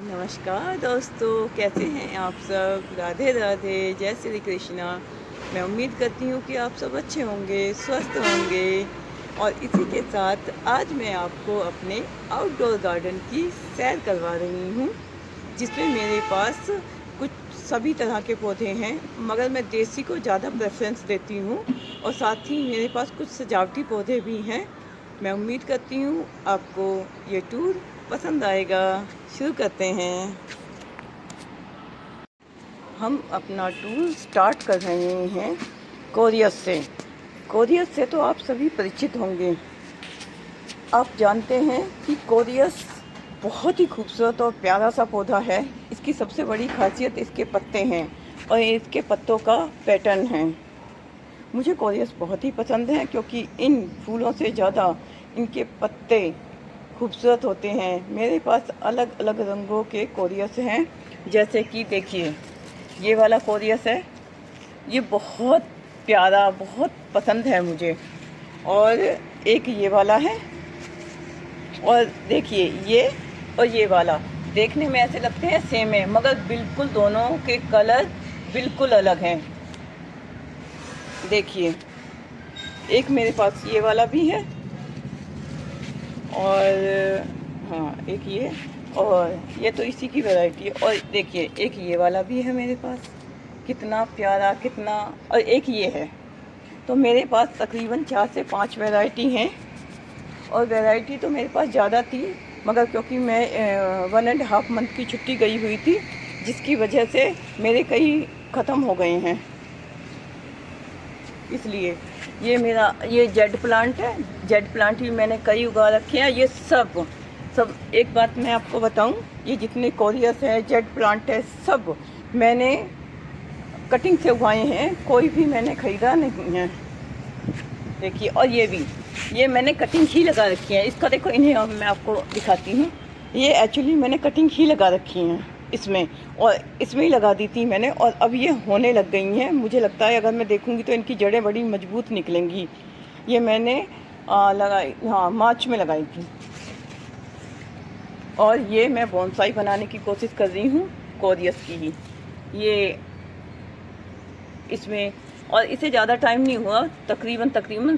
नमस्कार दोस्तों, कैसे हैं आप सब। राधे राधे, जय श्री कृष्णा। मैं उम्मीद करती हूँ कि आप सब अच्छे होंगे, स्वस्थ होंगे। और इसी के साथ आज मैं आपको अपने आउटडोर गार्डन की सैर करवा रही हूँ, जिसमें मेरे पास कुछ सभी तरह के पौधे हैं, मगर मैं देसी को ज़्यादा प्रेफरेंस देती हूँ। और साथ ही मेरे पास कुछ सजावटी पौधे भी हैं। मैं उम्मीद करती हूँ आपको ये टूर पसंद आएगा। शुरू करते हैं। हम अपना टूर स्टार्ट कर रहे हैं कोरियस से। कोरियस से तो आप सभी परिचित होंगे। आप जानते हैं कि कोरियस बहुत ही खूबसूरत और प्यारा सा पौधा है। इसकी सबसे बड़ी खासियत इसके पत्ते हैं और इसके पत्तों का पैटर्न है। मुझे कोरियस बहुत ही पसंद है क्योंकि इन फूलों से ज़्यादा इनके पत्ते खूबसूरत होते हैं। मेरे पास अलग अलग रंगों के कोरियस हैं, जैसे कि देखिए ये वाला कोरियस है। ये बहुत प्यारा, बहुत पसंद है मुझे। और एक ये वाला है, और देखिए ये और ये वाला देखने में ऐसे लगते हैं सेम है, मगर बिल्कुल दोनों के कलर बिल्कुल अलग हैं। देखिए एक मेरे पास ये वाला भी है, और हाँ एक ये, और ये तो इसी की वैरायटी है। और देखिए एक ये वाला भी है मेरे पास, कितना प्यारा, कितना। और एक ये है। तो मेरे पास तकरीबन 4 से 5 वैरायटी हैं। और वैरायटी तो मेरे पास ज़्यादा थी, मगर क्योंकि मैं 1.5 मंथ की छुट्टी गई हुई थी, जिसकी वजह से मेरे कई ख़त्म हो गए हैं। इसलिए ये जेड प्लांट है। जेड प्लांट भी मैंने कई उगा रखे हैं। ये सब एक बात मैं आपको बताऊं, ये जितने कोरियस हैं, जेड प्लांट है, सब मैंने कटिंग से उगाए हैं, कोई भी मैंने ख़रीदा नहीं है। देखिए, और ये मैंने कटिंग ही लगा रखी है। इसका देखो, इन्हें अब मैं आपको दिखाती हूँ। ये एक्चुअली मैंने कटिंग ही लगा रखी हैं इसमें, और इसमें ही लगा दी थी मैंने, और अब ये होने लग गई हैं। मुझे लगता है अगर मैं देखूँगी तो इनकी जड़ें बड़ी मजबूत निकलेंगी। ये मैंने लगाई, हाँ, मार्च में लगाई थी। और ये मैं बोनसाई बनाने की कोशिश कर रही हूँ, कोरियस की ही। ये इसमें, और इसे ज़्यादा टाइम नहीं हुआ, तकरीबन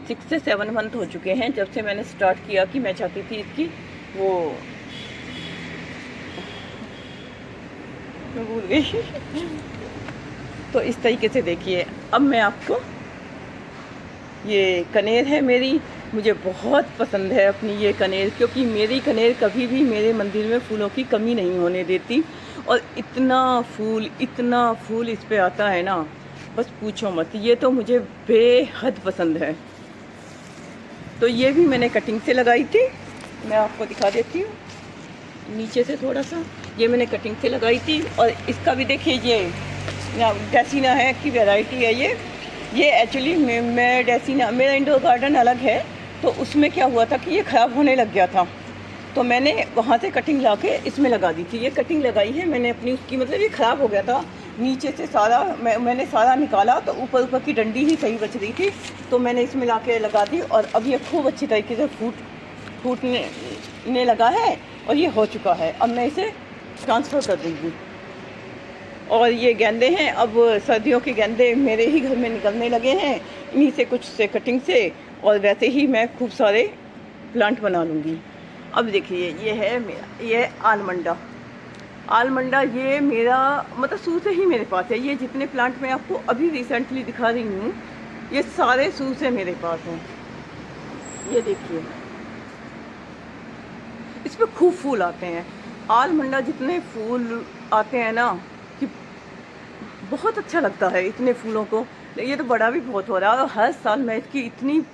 6 से 7 मंथ हो चुके हैं जब से मैंने स्टार्ट किया कि मैं चाहती थी इसकी वो, मैं भूल गई तो इस तरीके से देखिए। अब मैं आपको, ये कनेर है मेरी, मुझे बहुत पसंद है अपनी ये कनेर, क्योंकि मेरी कनेर कभी भी मेरे मंदिर में फूलों की कमी नहीं होने देती। और इतना फूल इस पे आता है ना, बस पूछो मत। ये तो मुझे बेहद पसंद है। तो ये भी मैंने कटिंग से लगाई थी, मैं आपको दिखा देती हूँ नीचे से थोड़ा सा। ये मैंने कटिंग से लगाई थी। और इसका भी देखिए, ये डेसीना है की वैरायटी है ये एक्चुअली मैं डेसीना, मेरा इंडोर गार्डन अलग है, तो उसमें क्या हुआ था कि ये ख़राब होने लग गया था, तो मैंने वहाँ से कटिंग ला के इसमें लगा दी थी। ये कटिंग लगाई है मैंने अपनी उसकी, मतलब ये ख़राब हो गया था नीचे से सारा, मैंने सारा निकाला, तो ऊपर की डंडी ही सही बच रही थी, तो मैंने इसमें ला के लगा दी। और अब ये खूब अच्छी तरीके से फूटने लगा है, और ये हो चुका है। अब मैं इसे ट्रांसफ़र कर दूँगी। और ये गेंदे हैं, अब सर्दियों के गेंदे मेरे ही घर में निकलने लगे हैं, इन्हीं से कुछ से कटिंग से, और वैसे ही मैं खूब सारे प्लांट बना लूँगी। अब देखिए ये है मेरा, ये आलमंडा, ये मेरा मतलब शुरू से ही मेरे पास है। ये जितने प्लांट मैं आपको अभी रिसेंटली दिखा रही हूँ, ये सारे शुरू से मेरे पास हैं। ये देखिए, इस पर खूब फूल आते हैं। आलमंडा जितने फूल आते हैं ना, कि बहुत अच्छा लगता है इतने फूलों को। ये तो बड़ा भी बहुत हो रहा है, और हर साल मैं इसकी इतनी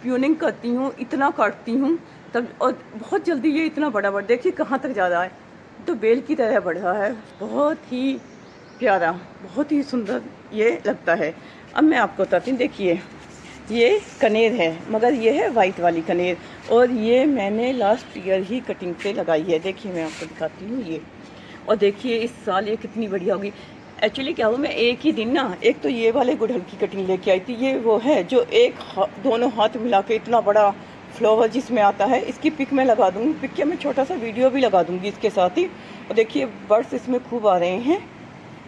प्यूनिंग करती हूँ, इतना काटती हूँ तब, और बहुत जल्दी ये इतना बड़ा देखिए कहाँ तक जा रहा है। तो बेल की तरह बढ़ रहा है, बहुत ही प्यारा, बहुत ही सुंदर ये लगता है। अब मैं आपको बताती हूँ, देखिए ये कनेर है, मगर ये है वाइट वाली कनेर, और ये मैंने लास्ट ईयर ही कटिंग से लगाई है। देखिए मैं आपको दिखाती हूँ ये, और देखिए इस साल ये कितनी बढ़िया होगी। एक्चुअली क्या हुआ, मैं एक ही दिन ना, एक तो ये वाले गुड़हल की कटिंग लेके आई थी, ये वो है जो दोनों हाथ मिला के इतना बड़ा फ्लावर जिसमें आता है, इसकी पिक मैं लगा दूँगी, पिक के मैं छोटा सा वीडियो भी लगा दूँगी इसके साथ ही। और देखिए बर्ड्स इसमें खूब आ रहे हैं।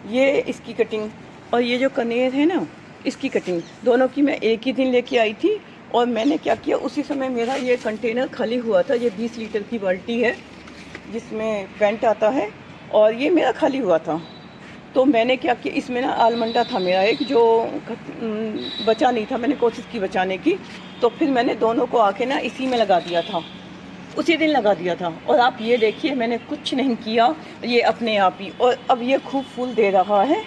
ये इसकी कटिंग और ये जो कनेर है ना, इसकी कटिंग दोनों की मैं एक ही दिन लेके आई थी। और मैंने क्या किया, उसी समय मेरा ये कंटेनर खाली हुआ था। ये 20 लीटर की बाल्टी है जिसमें पेंट आता है, और ये मेरा खाली हुआ था। तो मैंने क्या किया, इसमें ना आलमंडा था मेरा एक, जो बचा नहीं था, मैंने कोशिश की बचाने की। तो फिर मैंने दोनों को आके ना इसी में लगा दिया था, उसी दिन लगा दिया था। और आप ये देखिए, मैंने कुछ नहीं किया, ये अपने आप ही। और अब ये खूब फूल दे रहा है,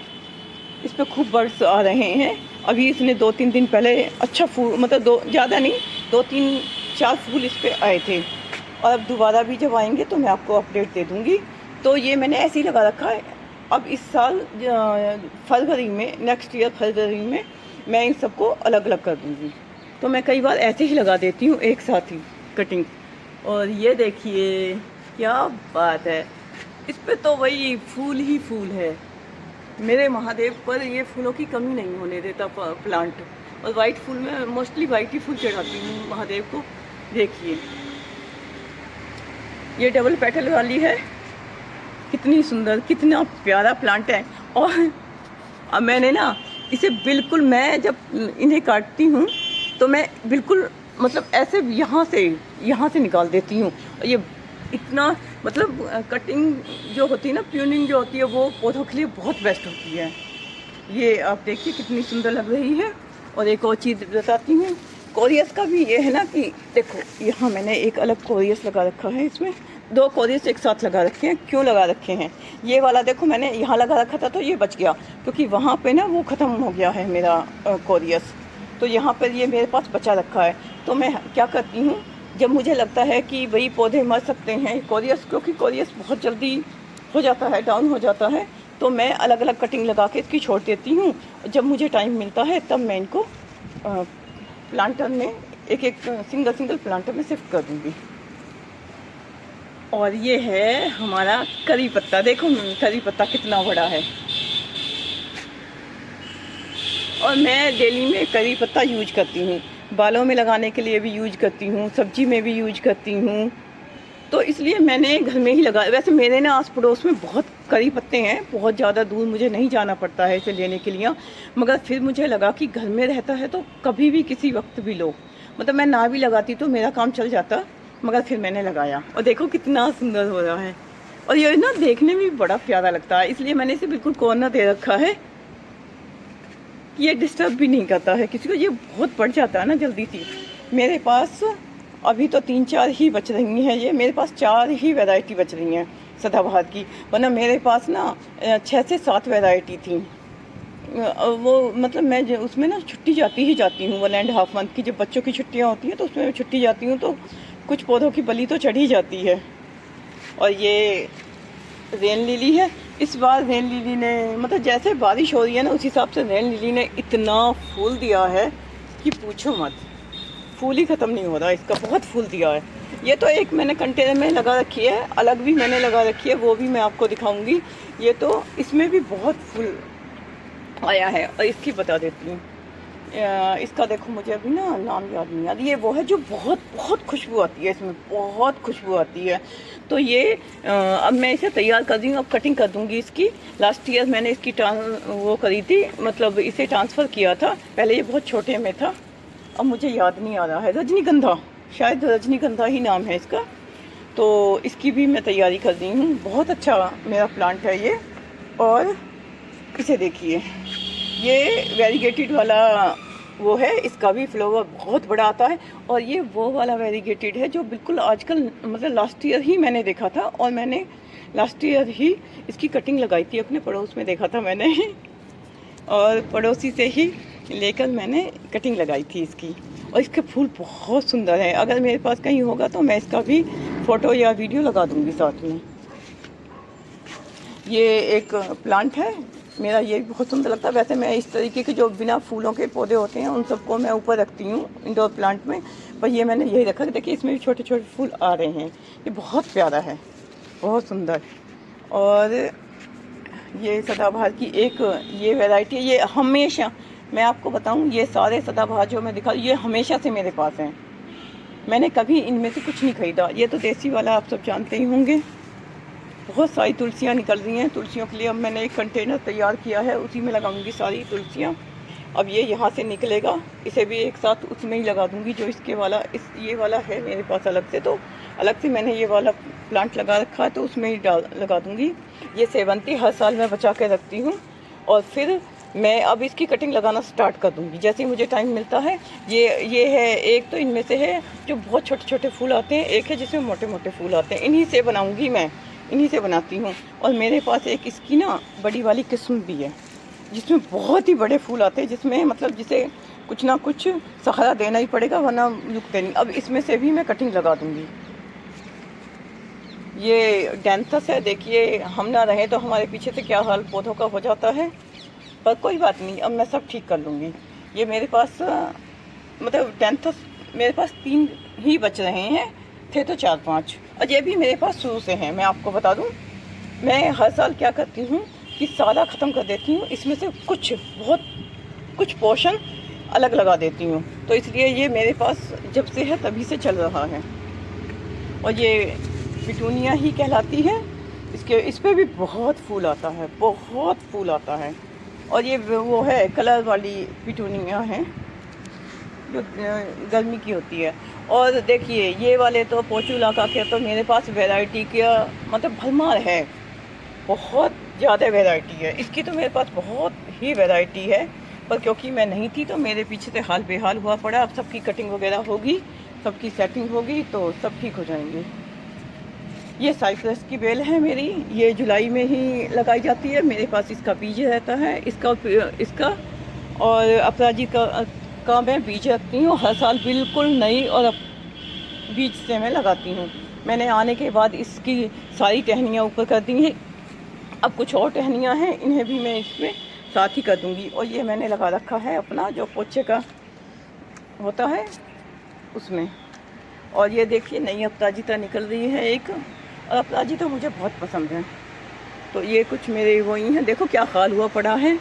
इस पर खूब बर्ड्स आ रहे हैं। अभी इसने 2-3 दिन पहले अच्छा फूल, मतलब ज़्यादा नहीं, 2-3-4 फूल इस पर आए थे। और अब दोबारा भी जब आएंगे तो मैं आपको अपडेट दे दूँगी। तो ये मैंने ऐसे ही लगा रखा है। अब इस साल फरवरी में, नेक्स्ट ईयर फरवरी में मैं इन सबको अलग अलग कर दूँगी। तो मैं कई बार ऐसे ही लगा देती हूँ एक साथ ही कटिंग। और ये देखिए क्या बात है, इस पे तो वही फूल ही फूल है। मेरे महादेव पर ये फूलों की कमी नहीं होने देता प्लांट। और वाइट फूल में मोस्टली वाइट ही फूल चढ़ाती हूँ महादेव को। देखिए ये डबल पेटल वाली है, कितनी सुंदर, कितना प्यारा प्लांट है। और अब मैंने ना इसे बिल्कुल, मैं जब इन्हें काटती हूँ तो मैं बिल्कुल मतलब ऐसे यहाँ से निकाल देती हूँ। ये इतना मतलब कटिंग जो होती है ना, प्रूनिंग जो होती है, वो पौधों के लिए बहुत बेस्ट होती है। ये आप देखिए कितनी सुंदर लग रही है। और एक और चीज़ बताती हूँ, कोरियस का भी ये है ना कि देखो, यहाँ मैंने एक अलग कोरियस लगा रखा है। इसमें 2 कोरियस एक साथ लगा रखे हैं। क्यों लगा रखे हैं, ये वाला देखो मैंने यहाँ लगा रखा था तो ये बच गया, क्योंकि वहाँ पे ना वो ख़त्म हो गया है मेरा कोरियस। तो यहाँ पर ये मेरे पास बचा रखा है। तो मैं क्या करती हूँ, जब मुझे लगता है कि भाई पौधे मर सकते हैं कोरियस, क्योंकि कोरियस बहुत जल्दी हो जाता है, डाउन हो जाता है, तो मैं अलग अलग कटिंग लगा के इसकी छोड़ देती हूँ। जब मुझे टाइम मिलता है तब मैं इनको प्लांटर में एक सिंगल प्लांटर में शिफ्ट कर दूँगी। और ये है हमारा करी पत्ता, देखो करी पत्ता कितना बड़ा है। और मैं डेली में करी पत्ता यूज करती हूँ, बालों में लगाने के लिए भी यूज करती हूँ, सब्जी में भी यूज करती हूँ। तो इसलिए मैंने घर में ही लगा। वैसे मेरे ना आस पड़ोस में बहुत करी पत्ते हैं, बहुत ज़्यादा दूर मुझे नहीं जाना पड़ता है इसे लेने के लिए। मगर फिर मुझे लगा कि घर में रहता है तो कभी भी किसी वक्त भी लो, मतलब मैं ना भी लगाती तो मेरा काम चल जाता। मगर फिर मैंने लगाया और देखो कितना सुंदर हो रहा है। और ये ना देखने में भी बड़ा प्यारा लगता है, इसलिए मैंने इसे बिल्कुल कॉर्नर दे रखा है। ये डिस्टर्ब भी नहीं करता है किसी को, ये बहुत बढ़ जाता है ना जल्दी सी। मेरे पास अभी तो 3-4 ही बच रही हैं। ये मेरे पास 4 ही वैरायटी बच रही हैं सदाबहार की, वरना मेरे पास ना 6 से 7 वैरायटी थी। वो मतलब मैं उसमें ना छुट्टी जाती हूँ 1.5 मंथ की। जब बच्चों की छुट्टियाँ होती हैं तो उसमें छुट्टी जाती हूँ, तो कुछ पौधों की बली तो चढ़ी जाती है। और ये रेन लिली है। इस बार रेन लिली ने, मतलब जैसे बारिश हो रही है ना, उस हिसाब से रेन लिली ने इतना फूल दिया है कि पूछो मत, फूल ही ख़त्म नहीं हो रहा इसका, बहुत फूल दिया है। ये तो एक मैंने कंटेनर में लगा रखी है, अलग भी मैंने लगा रखी है, वो भी मैं आपको दिखाऊंगी। ये तो इसमें भी बहुत फूल आया है। और इसकी बता देती हूँ, इसका देखो मुझे अभी ना नाम याद नहीं आ रही। ये वो है जो बहुत बहुत खुशबू आती है, इसमें बहुत खुशबू आती है। तो ये अब मैं इसे तैयार कर रही हूँ, अब कटिंग कर दूँगी इसकी। लास्ट ईयर मैंने इसकी वो करी थी, मतलब इसे ट्रांसफ़र किया था। पहले ये बहुत छोटे में था, अब मुझे याद नहीं आ रहा है, रजनीगंधा, शायद रजनीगंधा ही नाम है इसका। तो इसकी भी मैं तैयारी कर रही हूँ। बहुत अच्छा मेरा प्लांट है ये। और इसे देखिए, ये वेरीगेटेड वाला वो है, इसका भी फ्लावर बहुत बड़ा आता है। और ये वो वाला वेरीगेटेड है जो बिल्कुल आजकल, मतलब लास्ट ईयर ही मैंने देखा था, और मैंने लास्ट ईयर ही इसकी कटिंग लगाई थी, अपने पड़ोस में देखा था मैंने और पड़ोसी से ही लेकर मैंने कटिंग लगाई थी इसकी। और इसके फूल बहुत सुंदर है। अगर मेरे पास कहीं होगा तो मैं इसका भी फ़ोटो या वीडियो लगा दूँगी साथ में। ये एक प्लांट है मेरा, ये भी बहुत सुंदर लगता है। वैसे मैं इस तरीके के जो बिना फूलों के पौधे होते हैं उन सबको मैं ऊपर रखती हूँ इंडोर प्लांट में, पर ये मैंने यही रखा। देखिए इसमें भी छोटे छोटे फूल आ रहे हैं, ये बहुत प्यारा है, बहुत सुंदर। और ये सदाबहार की एक ये वैरायटी है, ये हमेशा, मैं आपको बताऊँ, ये सारे सदाबहार जो मैं दिखा, ये हमेशा से मेरे पास हैं। मैंने कभी इनमें से कुछ नहीं खरीदा। ये तो देसी वाला आप सब जानते ही होंगे। बहुत सारी तुलसियाँ निकल रही हैं। तुलसियों के लिए अब मैंने एक कंटेनर तैयार किया है, उसी में लगाऊंगी सारी तुलसियाँ। अब ये यहाँ से निकलेगा, इसे भी एक साथ उसमें ही लगा दूँगी। जो इसके वाला ये वाला है मेरे पास अलग से, तो अलग से मैंने ये वाला प्लांट लगा रखा है, तो उसमें ही लगा दूँगी। ये सेवंती हर साल मैं बचा के रखती हूँ, और फिर मैं अब इसकी कटिंग लगाना स्टार्ट कर दूँगी जैसे ही मुझे टाइम मिलता है। ये है एक, तो इनमें से है जो बहुत छोटे छोटे फूल आते हैं, एक है जिसमें मोटे मोटे फूल आते हैं। इन्हीं से बनाऊँगी मैं, इन्हीं से बनाती हूँ। और मेरे पास एक इसकी ना बड़ी वाली किस्म भी है जिसमें बहुत ही बड़े फूल आते हैं, जिसमें मतलब जिसे कुछ ना कुछ सहारा देना ही पड़ेगा वरना रुकते नहीं। अब इसमें से भी मैं कटिंग लगा दूँगी। ये डेंथस है, देखिए हम ना रहे तो हमारे पीछे से क्या हाल पौधों का हो जाता है, पर कोई बात नहीं, अब मैं सब ठीक कर लूँगी। ये मेरे पास मतलब डेंथस मेरे पास 3 ही बच रहे हैं, थे तो 4-5, और ये भी मेरे पास शुरू से हैं। मैं आपको बता दूँ, मैं हर साल क्या करती हूँ कि सारा ख़त्म कर देती हूँ, इसमें से कुछ पोर्शन अलग लगा देती हूँ। तो इसलिए ये मेरे पास जब से है तभी से चल रहा है। और ये पिटूनिया ही कहलाती है। इस पर भी बहुत फूल आता है, बहुत फूल आता है। और ये वो है कलर वाली पिटूनिया है जो गर्मी की होती है। और देखिए ये वाले तो पोचुलाका के तो मेरे पास वैरायटी का मतलब भरमार है, बहुत ज़्यादा वैरायटी है इसकी। तो मेरे पास बहुत ही वैरायटी है, पर क्योंकि मैं नहीं थी तो मेरे पीछे से हाल बेहाल हुआ पड़ा। अब सबकी कटिंग वगैरह होगी, सबकी सेटिंग होगी तो सब ठीक हो जाएंगे। ये साइप्रस की बेल है मेरी, ये जुलाई में ही लगाई जाती है। मेरे पास इसका बीज रहता है, इसका और अपराजिता का मैं बीज रखती हूँ हर साल, बिल्कुल नई, और बीज से मैं लगाती हूँ। मैंने आने के बाद इसकी सारी टहनियाँ ऊपर कर दी हैं। अब कुछ और टहनियाँ हैं, इन्हें भी मैं इसमें साथ ही कर दूँगी। और ये मैंने लगा रखा है अपना जो पोछे का होता है उसमें। और ये देखिए नई अपराजिता निकल रही है एक, और अपराजिता मुझे बहुत पसंद है। तो ये कुछ मेरे वो ही हैं, देखो क्या हाल हुआ पड़ा है,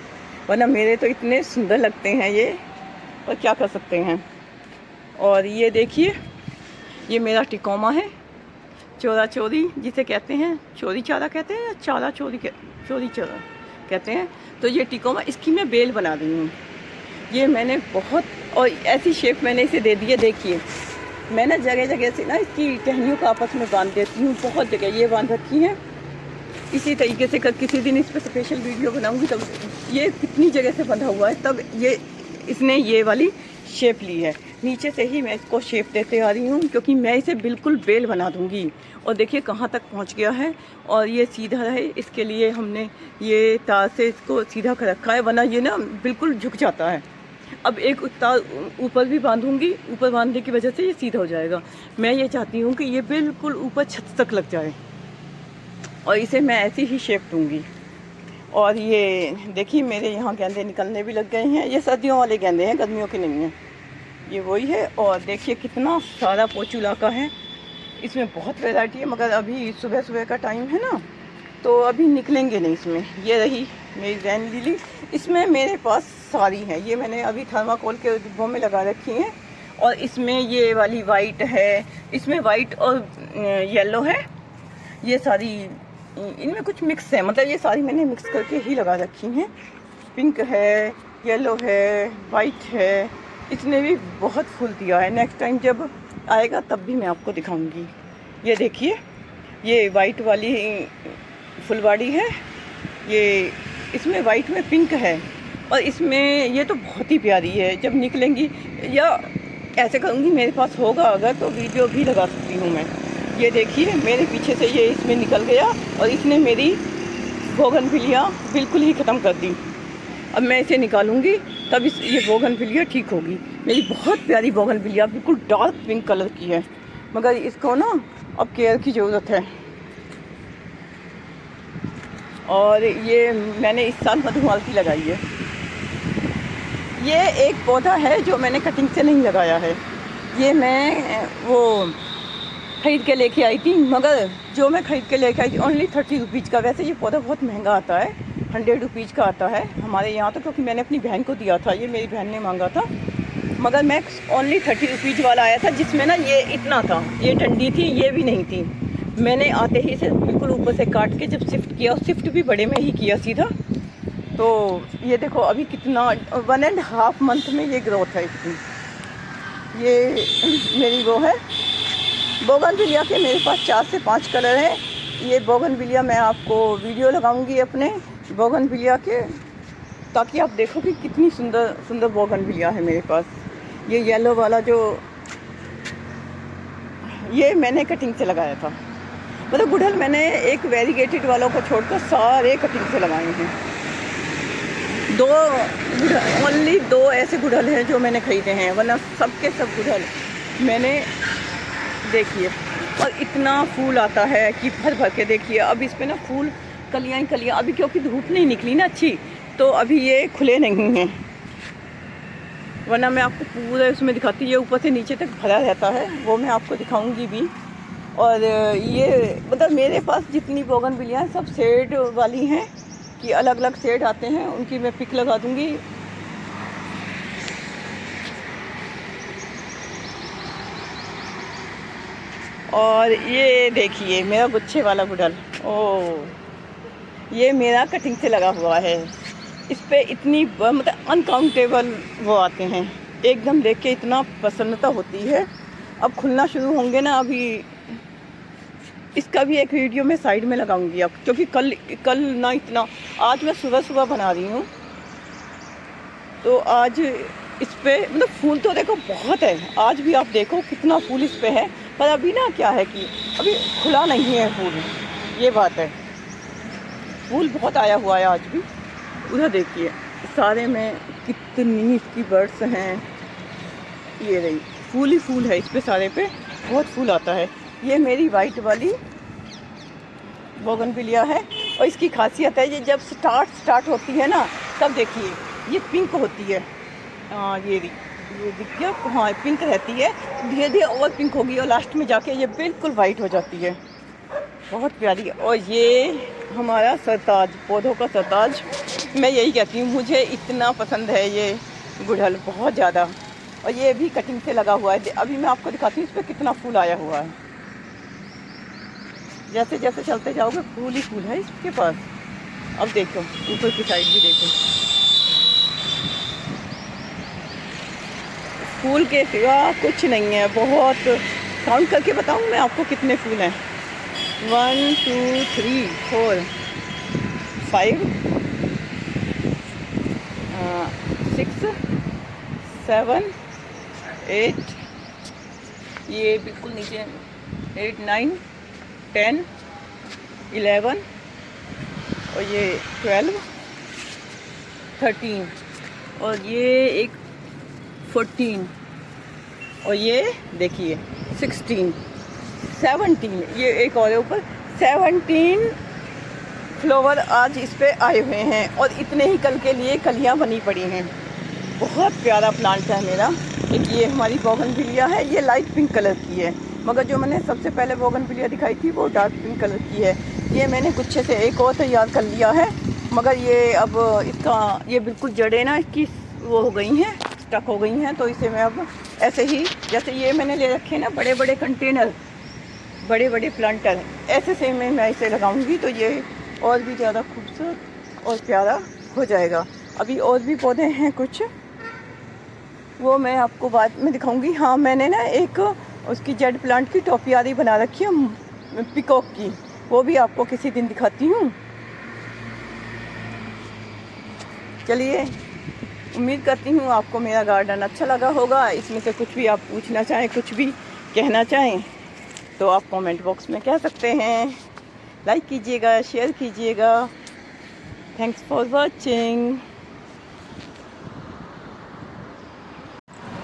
वरना मेरे तो इतने सुंदर लगते हैं ये, पर क्या कर सकते हैं। और ये देखिए ये मेरा टिकोमा है, चोरा चोरी जिसे कहते हैं, चोरी चारा कहते हैं या चारा चोरी चारा कहते हैं। तो ये टिकोमा, इसकी मैं बेल बना रही हूँ। ये मैंने बहुत, और ऐसी शेप मैंने इसे दे दी है। देखिए मैं ना जगह जगह से ना इसकी टहनियों को आपस में बांध देती हूँ, बहुत जगह ये बांध रखी हैं। इसी तरीके से किसी दिन इस पर स्पेशल वीडियो बनाऊंगी, तब ये कितनी जगह से बंधा हुआ है, तब इसने ये वाली शेप ली है। नीचे से ही मैं इसको शेप देते आ रही हूँ, क्योंकि मैं इसे बिल्कुल बेल बना दूँगी। और देखिए कहाँ तक पहुँच गया है, और ये सीधा है, इसके लिए हमने ये तार से इसको सीधा कर रखा है, वरना ये ना बिल्कुल झुक जाता है। अब एक तार ऊपर भी बांधूंगी, ऊपर बांधने की वजह से ये सीधा हो जाएगा। मैं ये चाहती हूँ कि ये बिल्कुल ऊपर छत तक लग जाए, और इसे मैं ऐसी ही शेप दूँगी। और ये देखिए मेरे यहाँ गेंदे निकलने भी लग गए हैं। ये सर्दियों वाले गेंदे हैं, गर्मियों के नहीं हैं, ये वही है। और देखिए कितना सारा पोचुलाका है, इसमें बहुत वैरायटी है, मगर अभी सुबह सुबह का टाइम है ना, तो अभी निकलेंगे नहीं इसमें। ये रही मेरी रैन लिली, इसमें मेरे पास सारी हैं। ये मैंने अभी थर्माकोल के डिब्बों में लगा रखी हैं। और इसमें ये वाली वाइट है, इसमें वाइट और येलो है, ये सारी इनमें कुछ मिक्स है, मतलब ये सारी मैंने मिक्स करके ही लगा रखी हैं। पिंक है, येलो है, वाइट है, इसने भी बहुत फूल दिया है। नेक्स्ट टाइम जब आएगा तब भी मैं आपको दिखाऊंगी। ये देखिए ये वाइट वाली फुलवाड़ी है, ये इसमें वाइट में पिंक है, और इसमें ये तो बहुत ही प्यारी है। जब निकलेंगी, या ऐसे करूँगी मेरे पास होगा अगर तो वीडियो भी लगा सकती हूँ मैं। ये देखिए मेरे पीछे से ये इसमें निकल गया, और इसने मेरी बोगनविलिया बिल्कुल ही ख़त्म कर दी। अब मैं इसे निकालूंगी तब ये बोगनविलिया ठीक होगी। मेरी बहुत प्यारी बोगनविलिया बिल्कुल डार्क पिंक कलर की है, मगर इसको ना अब केयर की ज़रूरत है। और ये मैंने इस साल मधुमालती लगाई है। ये एक पौधा है जो मैंने कटिंग से नहीं लगाया है, ये मैं वो ख़रीद के लेके आई थी, मगर जो मैं ख़रीद के लेके आई थी ओनली 30 रुपीज़ का। वैसे ये पौधा बहुत महंगा आता है, 100 रुपीज़ का आता है हमारे यहाँ तो, क्योंकि मैंने अपनी बहन को दिया था, ये मेरी बहन ने मांगा था। मगर मैं ओनली 30 रुपीज़ वाला आया था, जिसमें ना ये इतना था, ये डंडी थी, ये भी नहीं थी। मैंने आते ही इसे बिल्कुल ऊपर से काट के जब शिफ्ट किया, शिफ्ट भी बड़े में ही किया सीधा, तो ये देखो अभी कितना 1.5 मंथ में ये ग्रोथ है इसकी। ये मेरी वो है बोगनविलिया के, मेरे पास 4 से 5 कलर हैं। ये बोगनविलिया मैं आपको वीडियो लगाऊंगी अपने बोगनविलिया के, ताकि आप देखो कि कितनी सुंदर सुंदर बोगनविलिया है मेरे पास। ये येलो वाला जो ये मैंने कटिंग से लगाया था, मतलब गुड़हल मैंने एक वेरीगेटेड वालों को छोड़कर सारे कटिंग से लगाए हैं। ओनली 2 ऐसे गुड़हल हैं जो मैंने ख़रीदे हैं, वरना सबके सब गुड़हल मैंने देखिए। और इतना फूल आता है कि भर भर के देखिए। अब इस पे ना फूल कलियाँ ही कलियाँ, अभी क्योंकि धूप नहीं निकली ना अच्छी, तो अभी ये खुले नहीं हैं, वरना मैं आपको पूरा उसमें दिखाती। ये ऊपर से नीचे तक भरा रहता है, वो मैं आपको दिखाऊंगी भी। और ये मतलब मेरे पास जितनी बोगनविलिया हैं सब शेड वाली हैं, कि अलग अलग शेड आते हैं, उनकी मैं पिक लगा दूंगी। और ये देखिए मेरा गुच्छे वाला गुड़हल, ये मेरा कटिंग से लगा हुआ है। इस पे इतनी मतलब अनकाउंटेबल वो आते हैं, एकदम देख के इतना प्रसन्नता होती है। अब खुलना शुरू होंगे ना, अभी इसका भी एक वीडियो मैं साइड में लगाऊंगी अब, क्योंकि कल ना इतना, आज मैं सुबह सुबह बना रही हूँ, तो आज इस पे मतलब फूल तो देखो बहुत है। आज भी आप देखो कितना फूल इस पे है, पर अभी ना क्या है कि अभी खुला नहीं है फूल, ये बात है। फूल बहुत आया हुआ है आज भी। उधर देखिए सारे में कितनी इसकी बर्ड्स हैं, ये रही फूल ही फूल है इस पे, सारे पे बहुत फूल आता है। ये मेरी वाइट वाली बोगनविलिया है, और इसकी खासियत है ये जब स्टार्ट होती है ना, तब देखिए ये पिंक होती है। ये दिख गया, हाँ पिंक रहती है, धीरे धीरे और पिंक होगी, और लास्ट में जाके ये बिल्कुल वाइट हो जाती है, बहुत प्यारी। और ये हमारा सरताज, पौधों का सरताज, मैं यही कहती हूँ, मुझे इतना पसंद है ये गुड़हल बहुत ज़्यादा। और ये भी कटिंग से लगा हुआ है, अभी मैं आपको दिखाती हूँ इस पर कितना फूल आया हुआ है। जैसे जैसे चलते जाओगे फूल ही फूल है इसके पास। अब देखो ऊपर की साइड भी देखो, फूल के सिवा कुछ नहीं है। बहुत काउंट करके बताऊँ मैं आपको कितने फूल हैं, 1 2 3 4 5 6 7 8, ये बिल्कुल नीचे 8 9 10 11, और ये 12 13, और ये एक 14, और ये देखिए 16 17, ये एक और ऊपर 17 फ्लावर आज इस पे आए हुए हैं, और इतने ही कल के लिए कलियां बनी पड़ी हैं। बहुत प्यारा प्लांट है मेरा। एक ये हमारी बोगनविलिया है, ये लाइट पिंक कलर की है, मगर जो मैंने सबसे पहले बोगनविलिया दिखाई थी वो डार्क पिंक कलर की है। ये मैंने गुच्छे से एक और तैयार कर लिया है, मगर ये अब इसका ये बिल्कुल जड़ें ना इसकी वो हो गई हैं, स्टक हो गई हैं, तो इसे मैं अब ऐसे ही, जैसे ये मैंने ले रखे हैं ना बड़े बड़े कंटेनर, बड़े बड़े प्लांटर, ऐसे से मैं इसे लगाऊंगी, तो ये और भी ज़्यादा खूबसूरत और प्यारा हो जाएगा। अभी और भी पौधे हैं कुछ, वो मैं आपको बाद में दिखाऊंगी। हाँ मैंने ना एक उसकी जेड प्लांट की टोपियारी बना रखी है पिकॉक की, वो भी आपको किसी दिन दिखाती हूँ। चलिए, उम्मीद करती हूँ आपको मेरा गार्डन अच्छा लगा होगा। इसमें से कुछ भी आप पूछना चाहें, कुछ भी कहना चाहें, तो आप कमेंट बॉक्स में कह सकते हैं। लाइक कीजिएगा, शेयर कीजिएगा। Thanks for watching.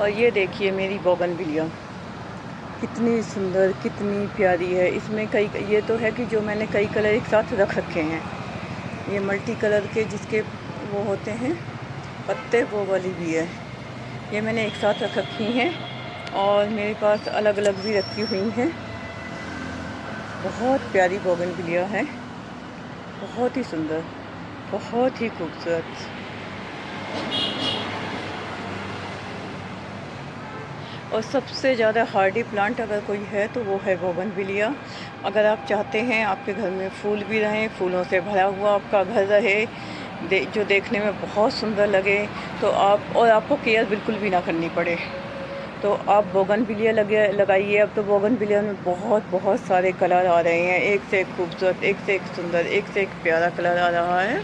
और ये देखिए मेरी बोगनविलिया कितनी सुंदर, कितनी प्यारी है। इसमें कई, ये तो है कि जो मैंने कई कलर एक साथ रख रखे हैं, ये मल्टी कलर के जिसके वो होते हैं पत्ते, वो वाली भी है, ये मैंने एक साथ रख रखी हैं, और मेरे पास अलग अलग भी रखी हुई हैं। बहुत प्यारी बोगनविलिया है, बहुत ही सुंदर, बहुत ही खूबसूरत। और सबसे ज़्यादा हार्डी प्लांट अगर कोई है तो वो है बोगनविलिया। अगर आप चाहते हैं आपके घर में फूल भी रहें, फूलों से भरा हुआ आपका घर रहे, जो देखने में बहुत सुंदर लगे, तो आपको केयर बिल्कुल भी ना करनी पड़े, तो आप बोगनविलिया लगाइए। अब तो बोगनविलिया में बहुत बहुत सारे कलर आ रहे हैं, एक से एक खूबसूरत, एक से एक सुंदर, एक से एक प्यारा कलर आ रहा है।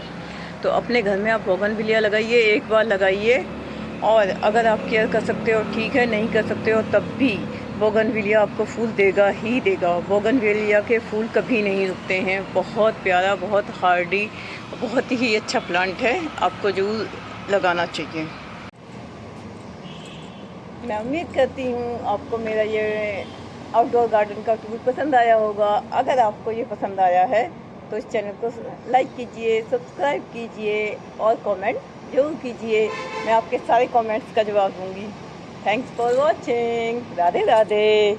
तो अपने घर में आप बोगनविलिया लगाइए, एक बार लगाइए, और अगर आप केयर कर सकते हो ठीक है, नहीं कर सकते हो तब भी बोगनविलिया आपको फूल देगा ही देगा। बोगनविलिया के फूल कभी नहीं रुकते हैं। बहुत प्यारा, बहुत हार्डी, बहुत ही अच्छा प्लांट है, आपको ज़रूर लगाना चाहिए। मैं उम्मीद करती हूँ आपको मेरा ये आउटडोर गार्डन का टूर पसंद आया होगा। अगर आपको ये पसंद आया है तो इस चैनल को लाइक कीजिए, सब्सक्राइब कीजिए और कमेंट जरूर कीजिए। मैं आपके सारे कमेंट्स का जवाब दूँगी। Thanks for watching. Radhe Radhe.